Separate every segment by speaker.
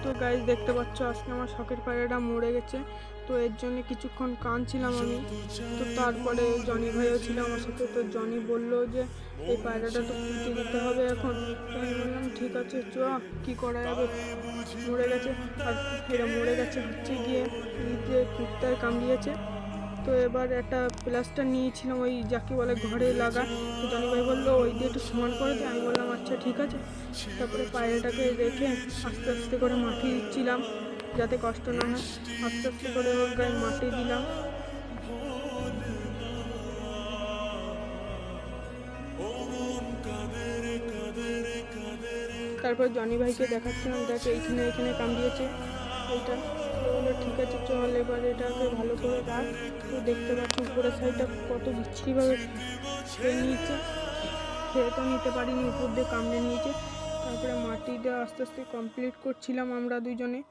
Speaker 1: তো গাইস দেখতে পাচ্ছ আজকে আমার শখের পায়রাটা মরে গেছে। তো এর জন্য কিছুক্ষণ কাঁদছিলাম আমি। তো তারপরে জনি ভাইও ছিল আমার সাথে। তো জনি বললো যে এই পায়রাটা তো পুঁতে দিতে হবে এখন। তো আমি বললাম ঠিক আছে চ, কী করা যাবে, মরে গেছে। আর এরা মরে গেছে হচ্ছে গিয়ে যে কুত্তায় কামড়িয়েছে। তো এবার একটা প্লাস্টার নিয়েছিলাম ওই যাকে বলে ঘরে লাগা। তো জনি ভাই বললো ওই দিয়ে একটু সমান করে দে। আমি বললাম আচ্ছা ঠিক আছে। তারপরে পায়রাটাকে রেখে আস্তে আস্তে করে মাটি দিচ্ছিলাম যাতে কষ্ট না হয়। আস্তে আস্তে করে ওর গায়ে মাটি দিলাম। তারপর জনি ভাইকে দেখাচ্ছিলাম দেখ এইখানে এইখানে কামড়িয়েছে এইটা। তো বললো ঠিক আছে চল এবার এটাকে ভালো করে রাখ। তো দেখতে পাচ্ছি উপরের সাইডটা কত বিচ্ছিরিভাবে খেয়ে নিয়েছে, খেয়ে তো নিতে পারিনি, উপর দিয়ে কামড়ে নিয়েছে। তারপরে মাটিটা আস্তে আস্তে কমপ্লিট করছিলাম আমরা দুজনে।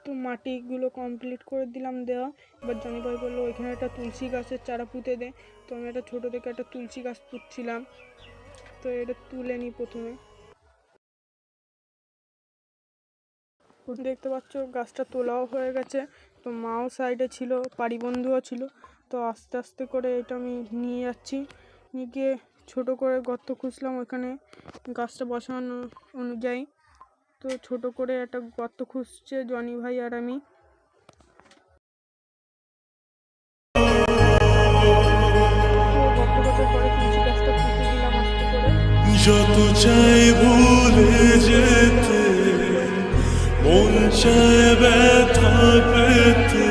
Speaker 1: তো মাটিগুলো কমপ্লিট করে দিলাম দেওয়া। এবার জনি ভাই বললো ওইখানে একটা তুলসী গাছের চারা পুঁতে দে। তো আমি একটা ছোটো থেকে একটা তুলসী গাছ পুঁতছিলাম। তো এটা তুলে নিই প্রথমে। দেখতে পাচ্ছ গাছটা তোলাও হয়ে গেছে। তো মাও সাইডে ছিল, পাড়ি বন্ধুও ছিল। তো আস্তে আস্তে করে এটা আমি নিয়ে যাচ্ছি, নিয়ে গিয়ে ছোটো করে গর্ত খুঁজলাম ওখানে গাছটা বসানো অনুযায়ী। তো ছোট করে একটা গর্ত খুঁজছে জনি ভাই আর আমি।
Speaker 2: যত চাই ভুলে যেতে, মন চায় ব্যথা পেতে,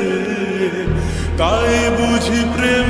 Speaker 2: তাই বুঝি প্রেম